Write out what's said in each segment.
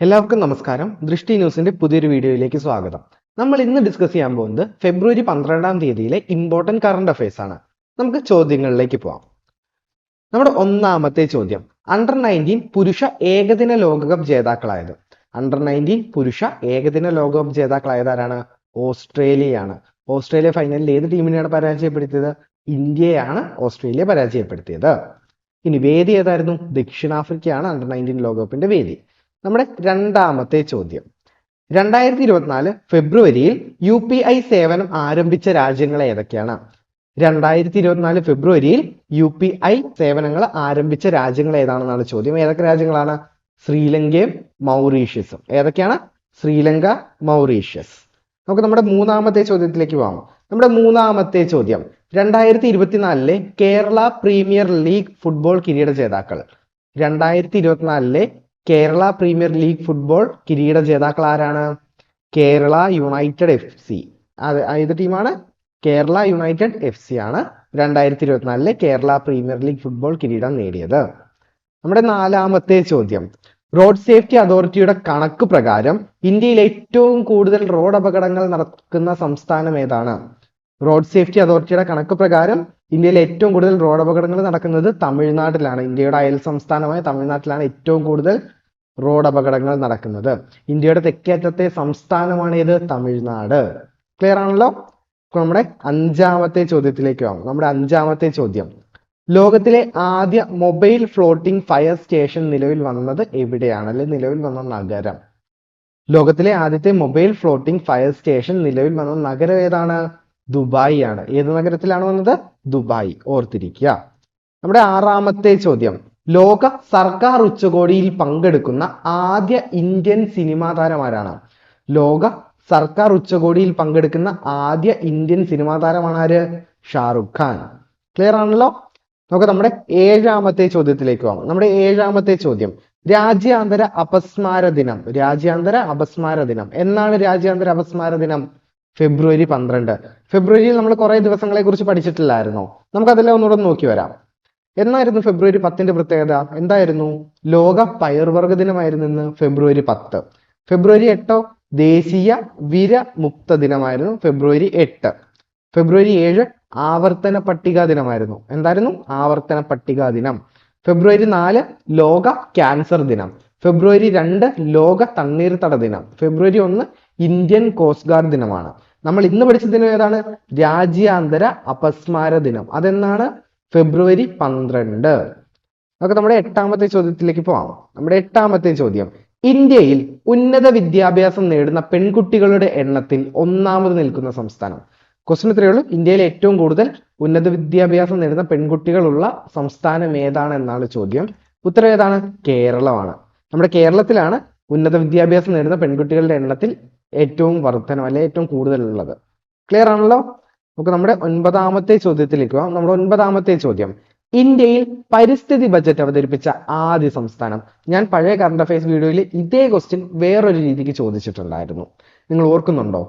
എല്ലാവർക്കും നമസ്കാരം. ദൃഷ്ടി ന്യൂസിന്റെ പുതിയൊരു വീഡിയോയിലേക്ക് സ്വാഗതം. നമ്മൾ ഇന്ന് ഡിസ്കസ് ചെയ്യാൻ പോകുന്നത് ഫെബ്രുവരി 12-ാം തീയതിയിലെ ഇമ്പോർട്ടന്റ് കറണ്ട് അഫയേഴ്സ് ആണ്. നമുക്ക് ചോദ്യങ്ങളിലേക്ക് പോവാം. നമ്മുടെ ഒന്നാമത്തെ ചോദ്യം, അണ്ടർ-19 പുരുഷ ഏകദിന ലോകകപ്പ് ജേതാക്കളായത്. അണ്ടർ-19 പുരുഷ ഏകദിന ലോകകപ്പ് ജേതാക്കളായത് ആരാണ്? ഓസ്ട്രേലിയയാണ്. ഓസ്ട്രേലിയ ഫൈനലിൽ ഏത് ടീമിനെയാണ് പരാജയപ്പെടുത്തിയത്? ഇന്ത്യയാണ് ഓസ്ട്രേലിയ പരാജയപ്പെടുത്തിയത്. ഇനി വേദി ഏതായിരുന്നു? ദക്ഷിണാഫ്രിക്കയാണ് അണ്ടർ-19 ലോകകപ്പിന്റെ വേദി. നമ്മുടെ രണ്ടാമത്തെ ചോദ്യം, 2024 ഫെബ്രുവരിയിൽ UPI സേവനം ആരംഭിച്ച രാജ്യങ്ങൾ ഏതൊക്കെയാണ്? 2024 ഫെബ്രുവരിയിൽ UPI സേവനങ്ങൾ ആരംഭിച്ച രാജ്യങ്ങൾ ഏതാണെന്നാണ് ചോദ്യം. ഏതൊക്കെ രാജ്യങ്ങളാണ്? ശ്രീലങ്കയും മൗറീഷ്യസും. ഏതൊക്കെയാണ്? ശ്രീലങ്ക, മൗറീഷ്യസ്. നമുക്ക് നമ്മുടെ മൂന്നാമത്തെ ചോദ്യത്തിലേക്ക് പോകാം. നമ്മുടെ മൂന്നാമത്തെ ചോദ്യം, 2024 കേരള പ്രീമിയർ ലീഗ് ഫുട്ബോൾ കിരീട ജേതാക്കൾ. 2024 കേരള പ്രീമിയർ ലീഗ് ഫുട്ബോൾ കിരീട ജേതാക്കൾ ആരാണ്? Kerala United FC. ഏത് ടീമാണ്? കേരള യുണൈറ്റഡ് FC ആണ് 2024 കേരള പ്രീമിയർ ലീഗ് ഫുട്ബോൾ കിരീടം നേടിയത്. നമ്മുടെ നാലാമത്തെ ചോദ്യം, റോഡ് സേഫ്റ്റി അതോറിറ്റിയുടെ കണക്ക് പ്രകാരം ഇന്ത്യയിൽ ഏറ്റവും കൂടുതൽ റോഡ് അപകടങ്ങൾ നടക്കുന്ന സംസ്ഥാനം ഏതാണ്? റോഡ് സേഫ്റ്റി അതോറിറ്റിയുടെ കണക്ക് പ്രകാരം ഇന്ത്യയിൽ ഏറ്റവും കൂടുതൽ റോഡ് അപകടങ്ങൾ നടക്കുന്നത് തമിഴ്നാട്ടിലാണ്. ഇന്ത്യയുടെ അയൽ സംസ്ഥാനമായ തമിഴ്നാട്ടിലാണ് ഏറ്റവും കൂടുതൽ റോഡ് അപകടങ്ങൾ നടക്കുന്നത്. ഇന്ത്യയുടെ തെക്കേറ്റത്തെ സംസ്ഥാനമാണ് ഏത്? തമിഴ്നാട്. ക്ലിയർ ആണല്ലോ? നമ്മുടെ അഞ്ചാമത്തെ ചോദ്യത്തിലേക്ക് പോകാം. നമ്മുടെ അഞ്ചാമത്തെ ചോദ്യം, ലോകത്തിലെ ആദ്യ മൊബൈൽ ഫ്ലോട്ടിംഗ് ഫയർ സ്റ്റേഷൻ നിലവിൽ വന്നത് എവിടെയാണ്? അല്ലെങ്കിൽ നിലവിൽ വന്ന നഗരം? ലോകത്തിലെ ആദ്യത്തെ മൊബൈൽ ഫ്ലോട്ടിംഗ് ഫയർ സ്റ്റേഷൻ നിലവിൽ വന്ന നഗരം ഏതാണ്? ദുബായ് ആണ്. ഏത് നഗരത്തിലാണ് വന്നത്? ദുബായ്. ഓർത്തിരിക്കുക. നമ്മുടെ ആറാമത്തെ ചോദ്യം, ലോക സർക്കാർ ഉച്ചകോടിയിൽ പങ്കെടുക്കുന്ന ആദ്യ ഇന്ത്യൻ സിനിമാ താരം ആരാണ്? ലോക സർക്കാർ ഉച്ചകോടിയിൽ പങ്കെടുക്കുന്ന ആദ്യ ഇന്ത്യൻ സിനിമാ താരമാണ് ആര്? ഷാറുഖ് ഖാൻ. ക്ലിയർ ആണല്ലോ? നമുക്ക് നമ്മുടെ ഏഴാമത്തെ ചോദ്യത്തിലേക്ക് പോകാം. നമ്മുടെ ഏഴാമത്തെ ചോദ്യം, രാജ്യാന്തര അപസ്മാര ദിനം. രാജ്യാന്തര അപസ്മാര ദിനം എന്നാണ്? രാജ്യാന്തര അപസ്മാര ദിനം ഫെബ്രുവരി 12. ഫെബ്രുവരിയിൽ നമ്മൾ കുറെ ദിവസങ്ങളെ കുറിച്ച് പഠിച്ചിട്ടില്ലായിരുന്നോ? നമുക്കതെല്ലാം ഒന്നുകൂടെ നോക്കി വരാം. എന്നായിരുന്നു ഫെബ്രുവരി 10ന്റെ പ്രത്യേകത? എന്തായിരുന്നു? ലോക പയർവർഗ ദിനമായിരുന്നു ഇന്ന് ഫെബ്രുവരി 10. ഫെബ്രുവരി 8 ദേശീയ വിരമുക്ത ദിനമായിരുന്നു ഫെബ്രുവരി 8. ഫെബ്രുവരി 7 ആവർത്തന പട്ടിക ദിനമായിരുന്നു. എന്തായിരുന്നു? ആവർത്തന പട്ടിക ദിനം. ഫെബ്രുവരി 4 ലോക ക്യാൻസർ ദിനം. ഫെബ്രുവരി 2 ലോക തണ്ണീർത്തട ദിനം. ഫെബ്രുവരി 1 ഇന്ത്യൻ കോസ്റ്റ് ഗാർഡ് ദിനമാണ്. നമ്മൾ ഇന്ന് പഠിച്ച ദിനം ഏതാണ്? രാജ്യാന്തര അപസ്മാര ദിനം. അതെന്നാണ്? ഫെബ്രുവരി 12. നമുക്ക് നമ്മുടെ എട്ടാമത്തെ ചോദ്യത്തിലേക്ക് പോവാം. നമ്മുടെ എട്ടാമത്തെ ചോദ്യം, ഇന്ത്യയിൽ ഉന്നത വിദ്യാഭ്യാസം നേടുന്ന പെൺകുട്ടികളുടെ എണ്ണത്തിൽ ഒന്നാമത് നിൽക്കുന്ന സംസ്ഥാനം. ക്വസ്റ്റ്യൻ ഇത്രയേ ഉള്ളൂ. ഇന്ത്യയിൽ ഏറ്റവും കൂടുതൽ ഉന്നത വിദ്യാഭ്യാസം നേടുന്ന പെൺകുട്ടികളുള്ള സംസ്ഥാനം ഏതാണ് എന്നാണ് ചോദ്യം. ഉത്തരം ഏതാണ്? കേരളമാണ്. നമ്മുടെ കേരളത്തിലാണ് ഉന്നത വിദ്യാഭ്യാസം നേടുന്ന പെൺകുട്ടികളുടെ എണ്ണത്തിൽ ഏറ്റവും വർധനം അല്ലെ ഏറ്റവും കൂടുതൽ ഉള്ളത്. ക്ലിയർ ആണല്ലോ? നമുക്ക് നമ്മുടെ ഒൻപതാമത്തെ ചോദ്യത്തിലേക്ക് പോകാം. നമ്മുടെ ഒൻപതാമത്തെ ചോദ്യം, ഇന്ത്യയിൽ പരിസ്ഥിതി ബജറ്റ് അവതരിപ്പിച്ച ആദ്യ സംസ്ഥാനം. ഞാൻ പഴയ കറണ്ട് അഫയേഴ്സ് വീഡിയോയിൽ ഇതേ ക്വസ്റ്റ്യൻ വേറൊരു രീതിക്ക് ചോദിച്ചിട്ടുണ്ടായിരുന്നു. നിങ്ങൾ ഓർക്കുന്നുണ്ടോ?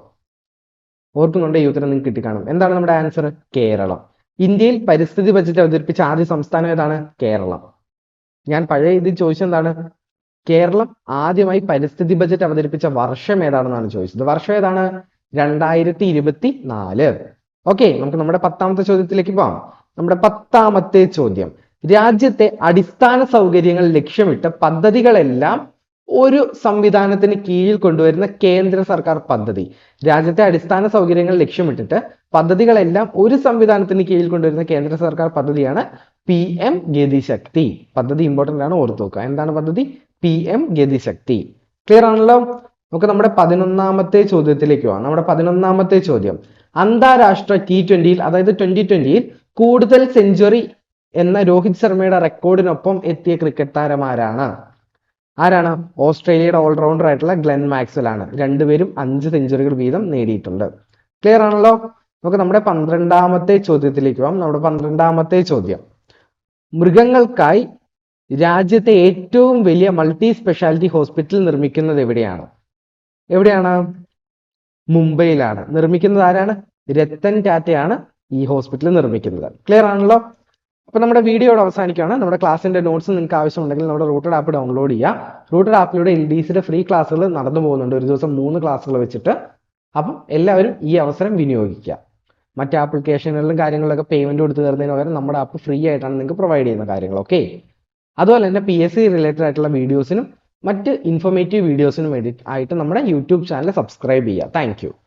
ഓർക്കുന്നുണ്ടോ? ഈ ഉത്തരം നിങ്ങൾക്ക് കിട്ടിക്കാണും. എന്താണ് നമ്മുടെ ആൻസർ? കേരളം. ഇന്ത്യയിൽ പരിസ്ഥിതി ബജറ്റ് അവതരിപ്പിച്ച ആദ്യ സംസ്ഥാനം ഏതാണ്? കേരളം. ഞാൻ പഴയ ഇതിൽ ചോദിച്ചെന്താണ്? കേരളം ആദ്യമായി പരിസ്ഥിതി ബജറ്റ് അവതരിപ്പിച്ച വർഷം ഏതാണെന്നാണ് ചോദിച്ചത്. വർഷം ഏതാണ്? 2024. ഓക്കെ, നമുക്ക് നമ്മുടെ 10ാമത്തെ ചോദ്യത്തിലേക്ക് പോകാം. നമ്മുടെ 10ാമത്തെ ചോദ്യം, രാജ്യത്തെ അടിസ്ഥാന സൗകര്യങ്ങൾ ലക്ഷ്യമിട്ട് പദ്ധതികളെല്ലാം ഒരു സംവിധാനത്തിന് കീഴിൽ കൊണ്ടുവരുന്ന കേന്ദ്ര സർക്കാർ പദ്ധതി. രാജ്യത്തെ അടിസ്ഥാന സൗകര്യങ്ങൾ ലക്ഷ്യമിട്ടിട്ട് പദ്ധതികളെല്ലാം ഒരു സംവിധാനത്തിന് കീഴിൽ കൊണ്ടുവരുന്ന കേന്ദ്ര സർക്കാർ പദ്ധതിയാണ് PM ഗതിശക്തി. പദ്ധതി ഇമ്പോർട്ടന്റ് ആണ്, ഓർത്തു നോക്കുക. എന്താണ് പദ്ധതി? PM ഗതിശക്തി. ക്ലിയർ ആണല്ലോ? നമുക്ക് നമ്മുടെ 11ാമത്തെ ചോദ്യത്തിലേക്ക് പോകാം. നമ്മുടെ 11ാമത്തെ ചോദ്യം, അന്താരാഷ്ട്ര T20 അതായത് 2020 കൂടുതൽ സെഞ്ചുറി എന്ന രോഹിത് ശർമ്മയുടെ റെക്കോർഡിനൊപ്പം എത്തിയ ക്രിക്കറ്റ് താരം ആരാണ്? ആരാണ്? ഓസ്ട്രേലിയയുടെ ഓൾറൗണ്ടർ ആയിട്ടുള്ള ഗ്ലെൻ മാക്സ്വെൽ ആണ്. രണ്ടുപേരും 5 സെഞ്ചുറികൾ വീതം നേടിയിട്ടുണ്ട്. ക്ലിയർ ആണല്ലോ? നമുക്ക് നമ്മുടെ 12ാമത്തെ ചോദ്യത്തിലേക്ക് പോകാം. നമ്മുടെ 12ാമത്തെ ചോദ്യം, മൃഗങ്ങൾക്കായി രാജ്യത്തെ ഏറ്റവും വലിയ മൾട്ടി സ്പെഷ്യാലിറ്റി ഹോസ്പിറ്റൽ നിർമ്മിക്കുന്നത് എവിടെയാണ്? എവിടെയാണ്? മുംബൈയിലാണ്. നിർമ്മിക്കുന്നത് ആരാണ്? രത്തൻ ടാറ്റയാണ് ഈ ഹോസ്പിറ്റൽ നിർമ്മിക്കുന്നത്. ക്ലിയർ ആണല്ലോ? അപ്പോൾ നമ്മുടെ വീഡിയോയുടെ അവസാനിക്കുകയാണ്. നമ്മുടെ ക്ലാസ്സിന്റെ നോട്ട്സ് നിങ്ങൾക്ക് ആവശ്യമുണ്ടെങ്കിൽ നമ്മുടെ റൂട്ടഡ് ആപ്പ് ഡൗൺലോഡ് ചെയ്യുക. റൂട്ടഡ് ആപ്പിലൂടെ LDCയുടെ ഫ്രീ ക്ലാസ്സുകൾ നടന്നു പോകുന്നുണ്ട്, ഒരു ദിവസം 3 ക്ലാസ്സുകൾ വെച്ചിട്ട്. അപ്പം എല്ലാവരും ഈ അവസരം വിനിയോഗിക്കുക. മറ്റ് ആപ്ലിക്കേഷനുകളിലും കാര്യങ്ങളിലൊക്കെ പേയ്മെന്റ് കൊടുത്ത് തരുന്നതിന് പകരം നമ്മുടെ ആപ്പ് ഫ്രീ ആയിട്ടാണ് നിങ്ങൾക്ക് പ്രൊവൈഡ് ചെയ്യുന്ന കാര്യങ്ങൾ. ഓക്കെ, അതുപോലെ തന്നെ PSC റിലേറ്റഡ് ആയിട്ടുള്ള വീഡിയോസിനും മറ്റ് ഇൻഫോർമേറ്റീവ് വീഡിയോസിനും വേണ്ടി ആയിട്ട് നമ്മുടെ യൂട്യൂബ് ചാനൽ സബ്സ്ക്രൈബ് ചെയ്യുക. താങ്ക്